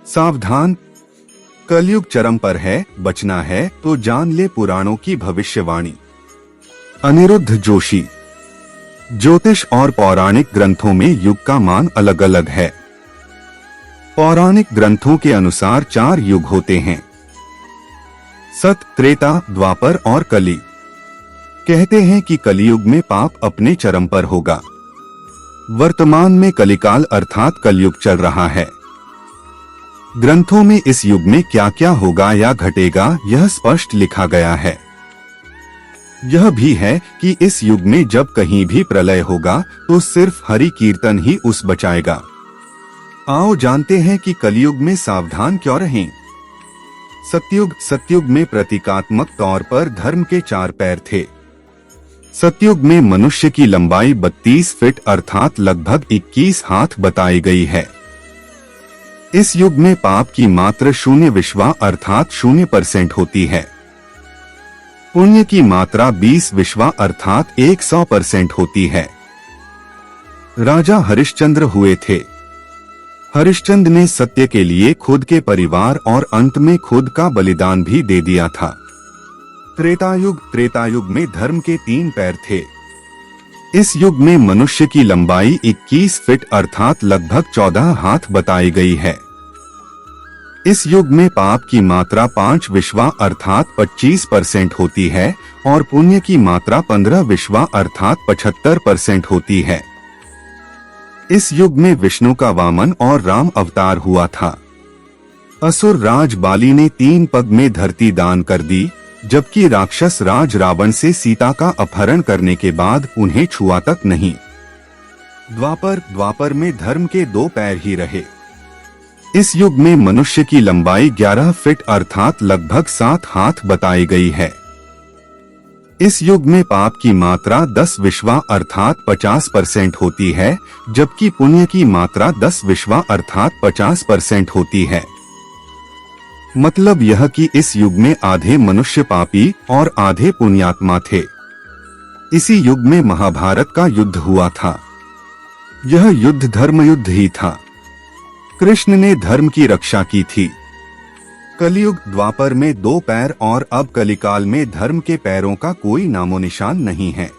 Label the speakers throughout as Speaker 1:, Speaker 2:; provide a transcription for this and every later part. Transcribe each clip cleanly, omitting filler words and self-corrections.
Speaker 1: सावधान, कलयुग चरम पर है, बचना है तो जान ले पुराणों की भविष्यवाणी। अनिरुद्ध जोशी। ज्योतिष और पौराणिक ग्रंथों में युग का मान अलग अलग है। पौराणिक ग्रंथों के अनुसार 4 युग होते हैं, सत, त्रेता, द्वापर और कली। कहते हैं कि कलियुग में पाप अपने चरम पर होगा। वर्तमान में कलिकाल अर्थात कलयुग चल रहा है। ग्रंथों में इस युग में क्या क्या होगा या घटेगा यह स्पष्ट लिखा गया है। यह भी है कि इस युग में जब कहीं भी प्रलय होगा तो सिर्फ हरि कीर्तन ही उस बचाएगा। आओ जानते हैं कि कलियुग में सावधान क्यों रहें। सतयुग। सतयुग में प्रतीकात्मक तौर पर धर्म के 4 पैर थे। सतयुग में मनुष्य की लंबाई 32 फीट अर्थात लगभग 21 हाथ बताई गई है। इस युग में पाप की मात्रा 0 अर्थात 0% होती है। पुण्य की मात्रा 20 अर्थात 100% होती है। राजा हरिश्चंद्र हुए थे। हरिश्चंद्र ने सत्य के लिए खुद के परिवार और अंत में खुद का बलिदान भी दे दिया था। त्रेतायुग। त्रेतायुग में धर्म के 3 पैर थे। इस युग में मनुष्य की लंबाई 21 फीट अर्थात लगभग 14 हाथ बताई गई है। इस युग में पाप की मात्रा 5 अर्थात 25% होती है और पुण्य की मात्रा 15 अर्थात 75% होती है। इस युग में विष्णु का वामन और राम अवतार हुआ था। असुर राज बाली ने 3 पग में धरती दान कर दी, जबकि राक्षस राज रावण से सीता का अपहरण करने के बाद उन्हें छुआ तक नहीं। द्वापर। द्वापर में धर्म के 2 पैर ही रहे। इस युग में मनुष्य की लंबाई 11 फीट अर्थात लगभग 7 हाथ बताई गई है। इस युग में पाप की मात्रा 10 अर्थात 50% होती है, जबकि पुण्य की मात्रा 10 अर्थात 50% होती है। मतलब यह कि इस युग में आधे मनुष्य पापी और आधे पुण्यात्मा थे। इसी युग में महाभारत का युद्ध हुआ था। यह युद्ध धर्म युद्ध ही था। कृष्ण ने धर्म की रक्षा की थी। कलियुग। द्वापर में 2 पैर और अब कलिकाल में धर्म के पैरों का कोई नामो निशान नहीं है।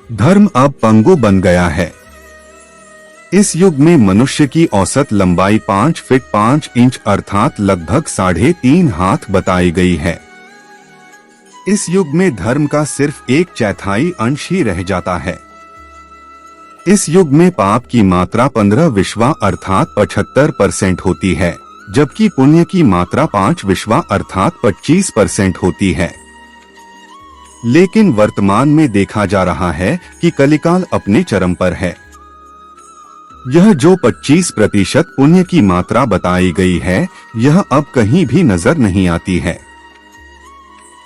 Speaker 1: धर्म अब पंगु बन गया है। इस युग में मनुष्य की औसत लंबाई 5 फीट 5 इंच अर्थात लगभग 3.5 हाथ बताई गई है। इस युग में धर्म का सिर्फ 1/4 अंश ही रह जाता है। इस युग में पाप की मात्रा 15 अर्थात 75% होती है, जबकि पुण्य की मात्रा 5 अर्थात 25% होती है। लेकिन वर्तमान में देखा जा रहा है कि कलिकाल अपने चरम पर है। यह जो 25% पुण्य की मात्रा बताई गई है, यह अब कहीं भी नजर नहीं आती है।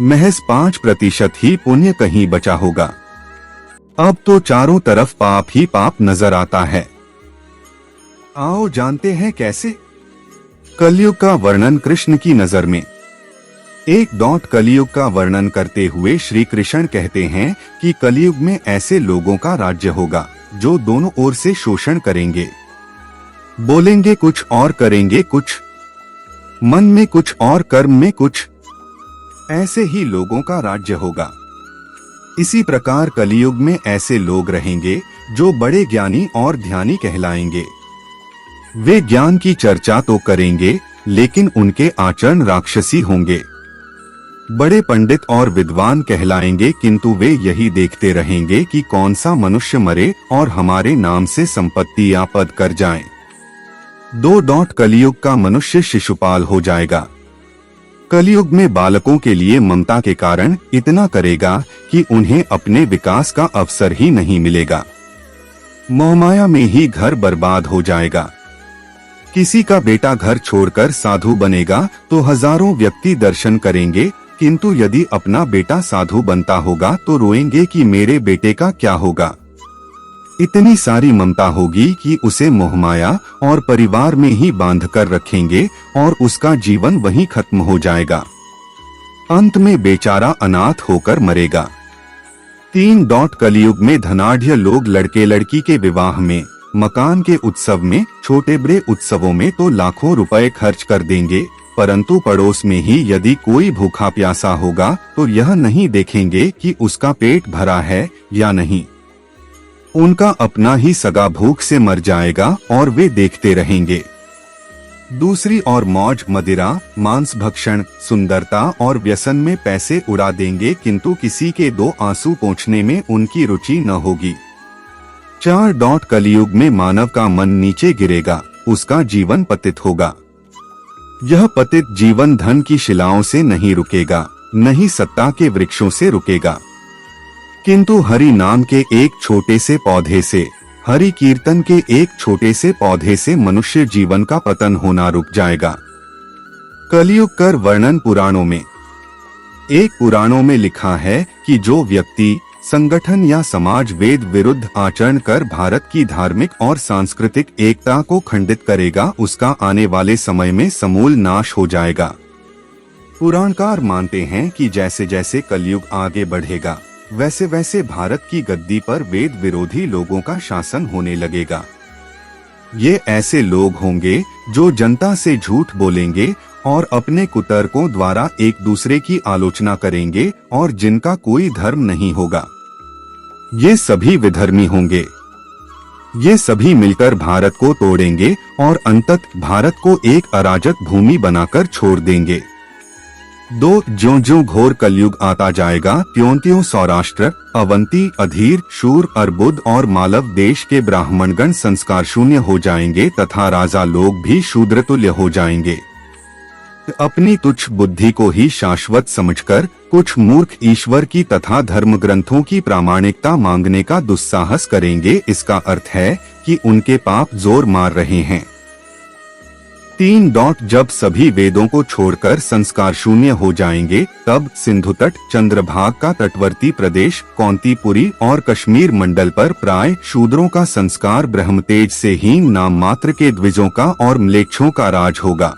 Speaker 1: महज 5% ही पुण्य कहीं बचा होगा। अब तो चारों तरफ पाप ही पाप नजर आता है। आओ जानते हैं कैसे। कलयुग का वर्णन कृष्ण की नजर में। कलयुग का वर्णन करते हुए श्री कृष्ण कहते हैं कि कलयुग में ऐसे लोगों का राज्य होगा जो दोनों ओर से शोषण करेंगे। बोलेंगे कुछ और करेंगे कुछ, मन में कुछ और कर्म में कुछ। ऐसे ही लोगों का राज्य होगा। इसी प्रकार कलियुग में ऐसे लोग रहेंगे जो बड़े ज्ञानी और ध्यानी कहलाएंगे। वे ज्ञान की चर्चा तो करेंगे, लेकिन उनके आचरण राक्षसी होंगे। बड़े पंडित और विद्वान कहलाएंगे, किंतु वे यही देखते रहेंगे कि कौन सा मनुष्य मरे और हमारे नाम से संपत्ति या पद कर जाए। कलियुग का मनुष्य शिशुपाल हो जाएगा। कलियुग में बालकों के लिए ममता के कारण इतना करेगा कि उन्हें अपने विकास का अवसर ही नहीं मिलेगा। मोहमाया में ही घर बर्बाद हो जाएगा। किसी का बेटा घर छोड़कर साधु बनेगा तो हजारों व्यक्ति दर्शन करेंगे, किंतु यदि अपना बेटा साधु बनता होगा तो रोएंगे कि मेरे बेटे का क्या होगा। इतनी सारी ममता होगी कि उसे मोहमाया और परिवार में ही बांधकर रखेंगे और उसका जीवन वहीं खत्म हो जाएगा। अंत में बेचारा अनाथ होकर मरेगा। कलियुग में धनाढ़ लोग लड़के लड़की के विवाह में मकान के उत्सव में, छोटे बड़े उत्सवों में तो लाखों रुपए खर्च कर देंगे, परंतु पड़ोस में ही यदि कोई भूखा प्यासा होगा तो यह नहीं देखेंगे कि उसका पेट भरा है या नहीं। उनका अपना ही सगा भूख से मर जाएगा और वे देखते रहेंगे। दूसरी ओर मौज मदिरा, मांस भक्षण, सुंदरता और व्यसन में पैसे उड़ा देंगे, किंतु किसी के दो आंसू पोंछने में उनकी रुचि न होगी। 4. कलयुग में मानव का मन नीचे गिरेगा, उसका जीवन पतित होगा। यह पतित जीवन धन की शिलाओं से नहीं रुकेगा, नहीं सत्ता के वृक्षों से रुकेगा, किंतु हरि नाम के एक छोटे से पौधे से, हरि कीर्तन के एक छोटे से पौधे से मनुष्य जीवन का पतन होना रुक जाएगा। कलयुग कर वर्णन पुराणों में। एक पुराणों में लिखा है कि जो व्यक्ति, संगठन या समाज वेद विरुद्ध आचरण कर भारत की धार्मिक और सांस्कृतिक एकता को खंडित करेगा, उसका आने वाले समय में समूल नाश हो जाएगा। पुराणकार मानते हैं कि जैसे जैसे कलयुग आगे बढ़ेगा, वैसे वैसे भारत की गद्दी पर वेद विरोधी लोगों का शासन होने लगेगा। ये ऐसे लोग होंगे जो जनता से झूठ बोलेंगे और अपने कुतर्कों द्वारा एक दूसरे की आलोचना करेंगे और जिनका कोई धर्म नहीं होगा। ये सभी विधर्मी होंगे। ये सभी मिलकर भारत को तोड़ेंगे और अंततः भारत को एक अराजक भूमि बनाकर छोड़ देंगे। ज्यों ज्यों घोर कलयुग आता जाएगा, त्यों त्यों सौराष्ट्र, अवंती, अधीर, शूर, अर्बुद और मालव देश के ब्राह्मणगण संस्कार शून्य हो जाएंगे तथा राजा लोग भी शूद्रतुल्य हो जाएंगे। अपनी तुच्छ बुद्धि को ही शाश्वत समझकर कुछ मूर्ख ईश्वर की तथा धर्म ग्रंथों की प्रामाणिकता मांगने का दुस्साहस करेंगे। इसका अर्थ है कि उनके पाप जोर मार रहे हैं। 3. जब सभी वेदों को छोड़कर संस्कार शून्य हो जाएंगे, तब सिंधु तट, चंद्रभाग का तटवर्ती प्रदेश, कौंतीपुरी और कश्मीर मंडल पर प्राय शूद्रों का संस्कार ब्रह्मतेज से हीन नाम मात्र के द्विजों का और म्लेच्छों का राज होगा।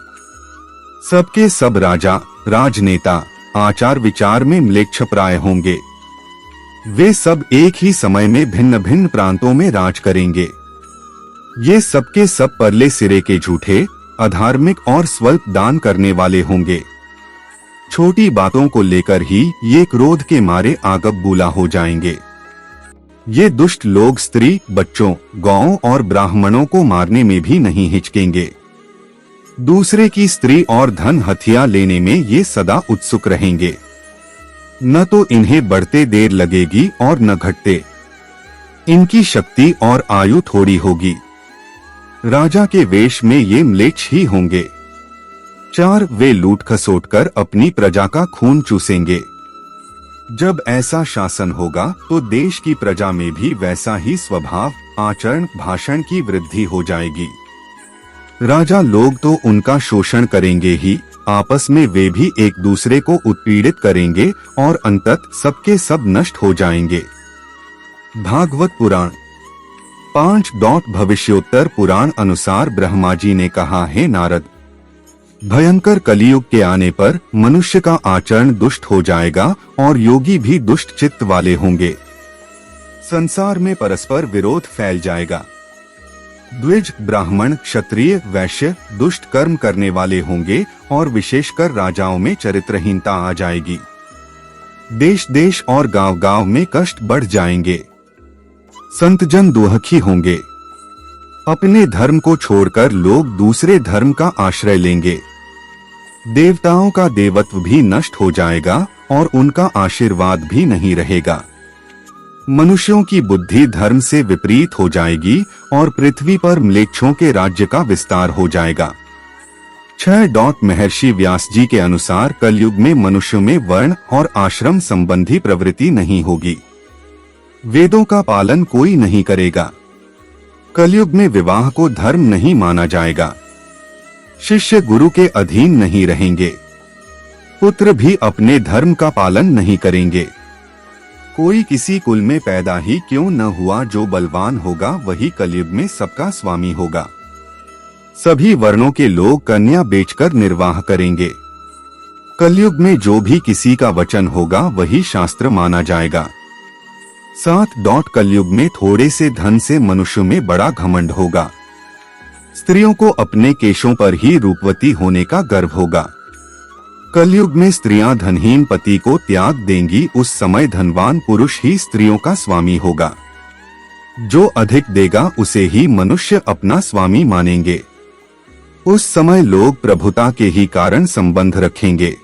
Speaker 1: सबके सब राजा, राजनेता आचार विचार में म्लेच्छ प्राय होंगे। वे सब एक ही समय में भिन्न भिन्न प्रांतों में राज करेंगे। ये सबके सब परले सिरे के झूठे, अधार्मिक और स्वल्प दान करने वाले होंगे। छोटी बातों को लेकर ही ये क्रोध के मारे आगब बूला हो जाएंगे। ये दुष्ट लोग स्त्री, बच्चों, गौओं और ब्राह्मणों को मारने में भी नहीं हिचकेंगे। दूसरे की स्त्री और धन हथिया लेने में ये सदा उत्सुक रहेंगे। न तो इन्हें बढ़ते देर लगेगी और न घटते। इनकी शक्ति और आयु थोड़ी होगी। राजा के वेश में ये म्लेच्छ ही होंगे। 4. वे लूट खसोट कर अपनी प्रजा का खून चूसेंगे। जब ऐसा शासन होगा तो देश की प्रजा में भी वैसा ही स्वभाव, आचरण, भाषण की वृद्धि हो जाएगी। राजा लोग तो उनका शोषण करेंगे ही, आपस में वे भी एक दूसरे को उत्पीड़ित करेंगे और अंततः सबके सब नष्ट हो जाएंगे। भागवत पुराण। 5. भविष्योत्तर पुराण अनुसार ब्रह्मा जी ने कहा, हे नारद, भयंकर कलियुग के आने पर मनुष्य का आचरण दुष्ट हो जाएगा और योगी भी दुष्ट चित्त वाले होंगे। संसार में परस्पर विरोध फैल जाएगा। द्विज, ब्राह्मण, क्षत्रिय, वैश्य दुष्ट कर्म करने वाले होंगे और विशेषकर राजाओं में चरित्रहीनता आ जाएगी। देश देश और गांव गांव में कष्ट बढ़ जाएंगे। संतजन दुखी होंगे। अपने धर्म को छोड़कर लोग दूसरे धर्म का आश्रय लेंगे। देवताओं का देवत्व भी नष्ट हो जाएगा और उनका आशीर्वाद भी नहीं रहेगा। मनुष्यों की बुद्धि धर्म से विपरीत हो जाएगी और पृथ्वी पर म्लेच्छों के राज्य का विस्तार हो जाएगा। 6. महर्षि व्यास जी के अनुसार कलयुग में मनुष्यों में वर्ण और आश्रम संबंधी प्रवृत्ति नहीं होगी। वेदों का पालन कोई नहीं करेगा। कलयुग में विवाह को धर्म नहीं माना जाएगा। शिष्य गुरु के अधीन नहीं रहेंगे। पुत्र भी अपने धर्म का पालन नहीं करेंगे। कोई किसी कुल में पैदा ही क्यों न हुआ, जो बलवान होगा वही कलयुग में सबका स्वामी होगा। सभी वर्णों के लोग कन्या बेचकर निर्वाह करेंगे। कलयुग में जो भी किसी का वचन होगा वही शास्त्र माना जाएगा। 7. कलयुग में थोड़े से धन से मनुष्य में बड़ा घमंड होगा। स्त्रियों को अपने केशों पर ही रूपवती होने का गर्व होगा। कलयुग में स्त्रियां धनहीन पति को त्याग देंगी। उस समय धनवान पुरुष ही स्त्रियों का स्वामी होगा। जो अधिक देगा उसे ही मनुष्य अपना स्वामी मानेंगे। उस समय लोग प्रभुता के ही कारण संबंध रखेंगे।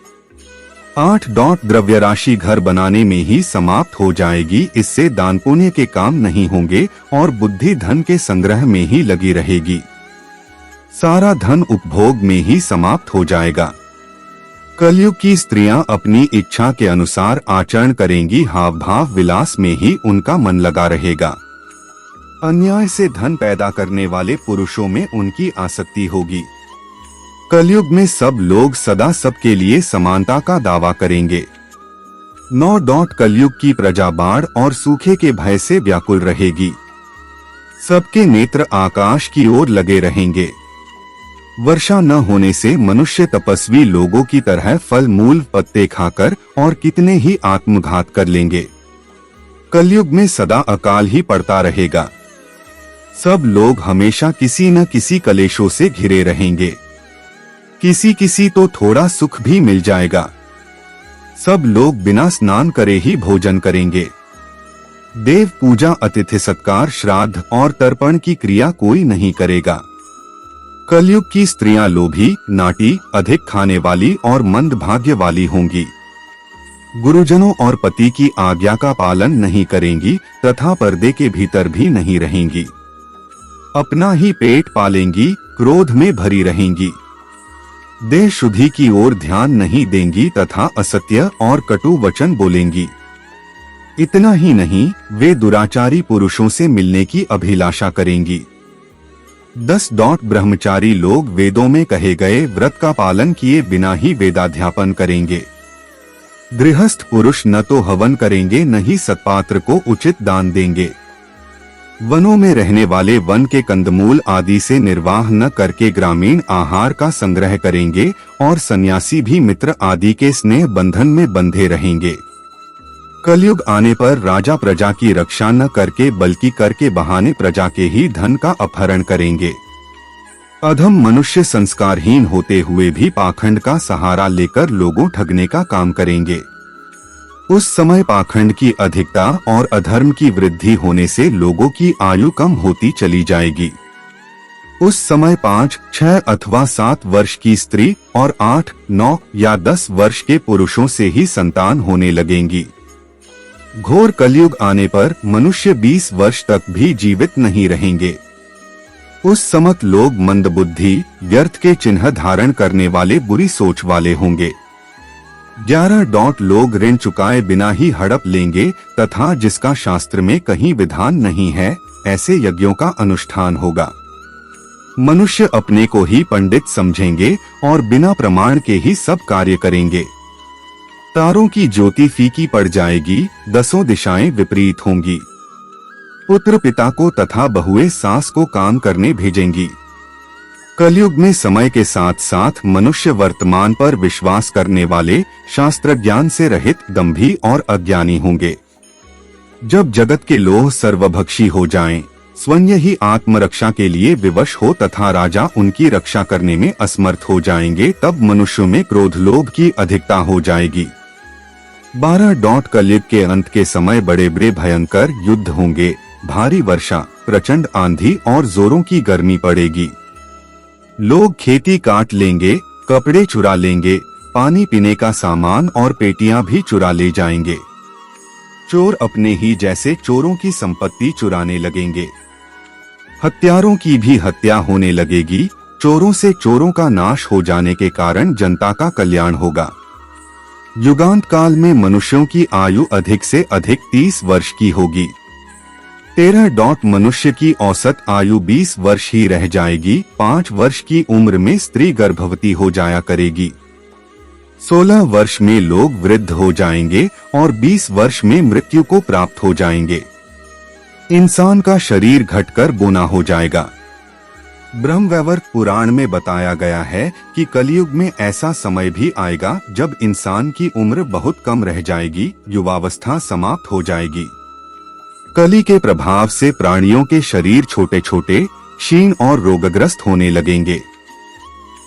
Speaker 1: 8. द्रव्य राशि घर बनाने में ही समाप्त हो जाएगी। इससे दान पुण्य के काम नहीं होंगे और बुद्धि धन के संग्रह में ही लगी रहेगी। सारा धन उपभोग में ही समाप्त हो जाएगा। कलयुग की स्त्रियां अपनी इच्छा के अनुसार आचरण करेंगी। हाव भाव विलास में ही उनका मन लगा रहेगा। अन्याय से धन पैदा करने वाले पुरुषों में उनकी आसक्ति होगी। कलयुग में सब लोग सदा सबके लिए समानता का दावा करेंगे। 9. कलयुग की प्रजा बाढ़ और सूखे के भय से व्याकुल रहेगी। सबके नेत्र आकाश की ओर लगे रहेंगे। वर्षा न होने से मनुष्य तपस्वी लोगों की तरह फल मूल पत्ते खाकर और कितने ही आत्मघात कर लेंगे। कलयुग में सदा अकाल ही पड़ता रहेगा। सब लोग हमेशा किसी न किसी कलेशों से घिरे रहेंगे। किसी तो थोड़ा सुख भी मिल जाएगा। सब लोग बिना स्नान करे ही भोजन करेंगे। देव पूजा, अतिथि सत्कार, श्राद्ध और तर्पण की क्रिया कोई नहीं करेगा। कलयुग की स्त्रियां लोभी, नाटी, अधिक खाने वाली और मंद भाग्य वाली होंगी। गुरुजनों और पति की आज्ञा का पालन नहीं करेंगी तथा पर्दे के भीतर भी नहीं रहेंगी। अपना ही पेट पालेंगी, क्रोध में भरी रहेंगी। देह शुद्धि की ओर ध्यान नहीं देंगी तथा असत्य और कटु वचन बोलेंगी। इतना ही नहीं, वे दुराचारी पुरुषों से मिलने की अभिलाषा करेंगी। 10. ब्रह्मचारी लोग वेदों में कहे गए व्रत का पालन किए बिना ही वेदाध्यापन करेंगे। गृहस्थ पुरुष न तो हवन करेंगे न ही सत्पात्र को उचित दान देंगे। वनों में रहने वाले वन के कंदमूल आदि से निर्वाह न करके ग्रामीण आहार का संग्रह करेंगे और सन्यासी भी मित्र आदि के स्नेह बंधन में बंधे रहेंगे। कलयुग आने पर राजा प्रजा की रक्षा न करके बल्कि कर के बहाने प्रजा के ही धन का अपहरण करेंगे। अधम मनुष्य संस्कारहीन होते हुए भी पाखंड का सहारा लेकर लोगों ठगने का काम करेंगे। उस समय पाखंड की अधिकता और अधर्म की वृद्धि होने से लोगों की आयु कम होती चली जाएगी। उस समय 5, 6 अथवा 7 वर्ष की स्त्री और 8, 9 या 10 वर्ष के पुरुषों से ही संतान होने लगेंगी। घोर कलयुग आने पर मनुष्य 20 वर्ष तक भी जीवित नहीं रहेंगे। उस समय लोग मंदबुद्धि, व्यर्थ के चिन्ह धारण करने वाले, बुरी सोच वाले होंगे। 11. लोग ऋण चुकाए बिना ही हड़प लेंगे तथा जिसका शास्त्र में कहीं विधान नहीं है, ऐसे यज्ञों का अनुष्ठान होगा। मनुष्य अपने को ही पंडित समझेंगे और बिना प्रमाण के ही सब कार्य करेंगे। तारों की ज्योति फीकी पड़ जाएगी, 10 दिशाएं विपरीत होंगी। पुत्र पिता को तथा बहुएं सास को काम करने भेजेंगी। कलयुग में समय के साथ साथ मनुष्य वर्तमान पर विश्वास करने वाले, शास्त्र ज्ञान से रहित, दंभी और अज्ञानी होंगे। जब जगत के लोग सर्वभक्षी हो जाएं, स्वयं ही आत्मरक्षा के लिए विवश हो तथा राजा उनकी रक्षा करने में असमर्थ हो जाएंगे, तब मनुष्यों में क्रोध लोभ की अधिकता हो जाएगी। 12. कलयुग के अंत के समय बड़े बड़े भयंकर युद्ध होंगे। भारी वर्षा, प्रचंड आंधी और जोरों की गर्मी पड़ेगी। लोग खेती काट लेंगे, कपड़े चुरा लेंगे, पानी पीने का सामान और पेटियां भी चुरा ले जाएंगे। चोर अपने ही जैसे चोरों की संपत्ति चुराने लगेंगे। हत्यारों की भी हत्या होने लगेगी। चोरों से चोरों का नाश हो जाने के कारण जनता का कल्याण होगा। युगांत काल में मनुष्यों की आयु अधिक से अधिक 30 वर्ष की होगी। 13. मनुष्य की औसत आयु 20 वर्ष ही रह जाएगी। 5 वर्ष की उम्र में स्त्री गर्भवती हो जाया करेगी। 16 वर्ष में लोग वृद्ध हो जाएंगे और 20 वर्ष में मृत्यु को प्राप्त हो जाएंगे। इंसान का शरीर घटकर बोना हो जाएगा। ब्रह्मवैवर्त पुराण में बताया गया है कि कलयुग में ऐसा समय भी आएगा जब इंसान की उम्र बहुत कम रह जाएगी, युवावस्था समाप्त हो जाएगी। कली के प्रभाव से प्राणियों के शरीर छोटे छोटे, क्षीण और रोगग्रस्त होने लगेंगे।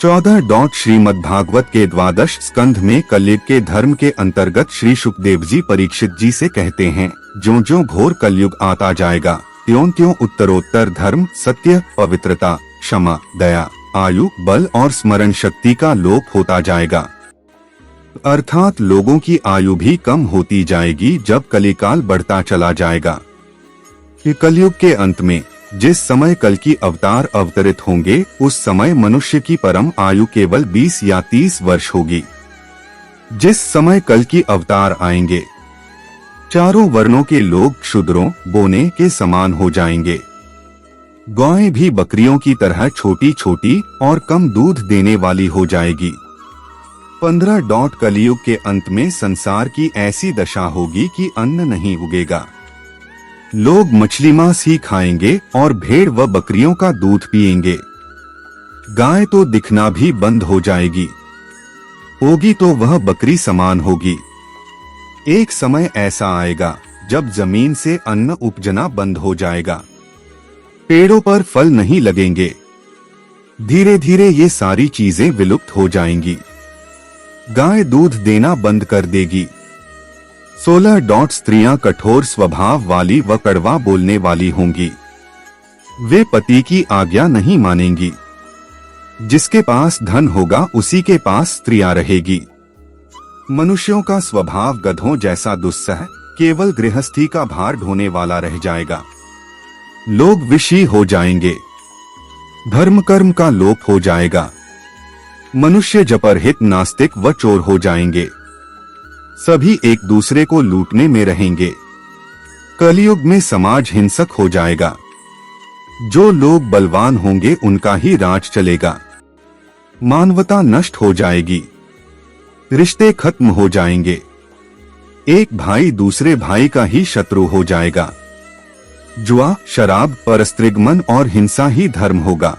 Speaker 1: 14. श्रीमद्भागवत के 12 स्कंध में कलयुग के धर्म के अंतर्गत श्री सुखदेव जी परीक्षित जी से कहते हैं, ज्यों ज्यों घोर कलयुग आता जाएगा, त्यों त्यों उत्तरोत्तर धर्म, सत्य, पवित्रता, क्षमा, दया, आयु, बल और स्मरण शक्ति का लोप होता जाएगा। अर्थात लोगों की आयु भी कम होती जाएगी जब कलिकाल बढ़ता चला जाएगा। कलयुग के अंत में जिस समय कल की अवतार अवतरित होंगे, उस समय मनुष्य की परम आयु केवल 20 या 30 वर्ष होगी। जिस समय कल की अवतार आएंगे, चारों वर्णों के लोग क्षुद्रों, बोने के समान हो जाएंगे। गायें भी बकरियों की तरह छोटी छोटी और कम दूध देने वाली हो जाएगी। 15. कलियुग के अंत में संसार की ऐसी दशा होगी कि अन्न नहीं उगेगा। लोग मछली मांस ही खाएंगे और भेड़ व बकरियों का दूध पिएंगे। गाय तो दिखना भी बंद हो जाएगी, होगी तो वह बकरी समान होगी। एक समय ऐसा आएगा जब जमीन से अन्न उपजना बंद हो जाएगा, पेड़ों पर फल नहीं लगेंगे। धीरे धीरे ये सारी चीजें विलुप्त हो जाएंगी। गाय दूध देना बंद कर देगी। 16. स्त्रियां कठोर स्वभाव वाली व कड़वा बोलने वाली होंगी। वे पति की आज्ञा नहीं मानेंगी। जिसके पास धन होगा उसी के पास स्त्रियां रहेगी। मनुष्यों का स्वभाव गधों जैसा दुस्सह, केवल गृहस्थी का भार ढोने वाला रह जाएगा। लोग विषी हो जाएंगे। धर्म कर्म का लोप हो जाएगा। मनुष्य जपरहित, नास्तिक व चोर हो जाएंगे। सभी एक दूसरे को लूटने में रहेंगे। कलयुग में समाज हिंसक हो जाएगा। जो लोग बलवान होंगे उनका ही राज चलेगा। मानवता नष्ट हो जाएगी। रिश्ते खत्म हो जाएंगे। एक भाई दूसरे भाई का ही शत्रु हो जाएगा। जुआ, शराब, परस्त्रीगमन और हिंसा ही धर्म होगा।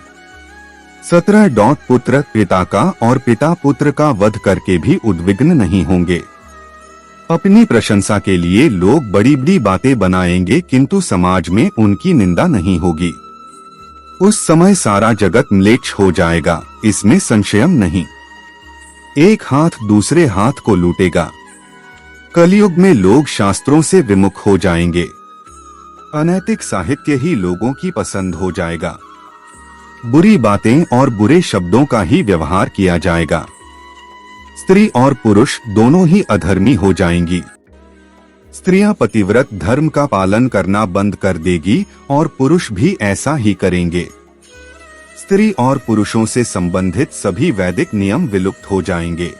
Speaker 1: 17. पुत्र पिता का और पिता पुत्र का वध करके भी उद्विग्न नहीं होंगे। अपनी प्रशंसा के लिए लोग बड़ी बड़ी बातें बनाएंगे, किंतु समाज में उनकी निंदा नहीं होगी। उस समय सारा जगत म्लेच्छ हो जाएगा, इसमें संशयम नहीं। एक हाथ दूसरे हाथ को लूटेगा। कलयुग में लोग शास्त्रों से विमुख हो जाएंगे। अनैतिक साहित्य ही लोगों की पसंद हो जाएगा। बुरी बातें और बुरे शब्दों का ही व्यवहार किया जाएगा। स्त्री और पुरुष दोनों ही अधर्मी हो जाएंगी। स्त्रियां पतिव्रत धर्म का पालन करना बंद कर देगी और पुरुष भी ऐसा ही करेंगे। स्त्री और पुरुषों से संबंधित सभी वैदिक नियम विलुप्त हो जाएंगे।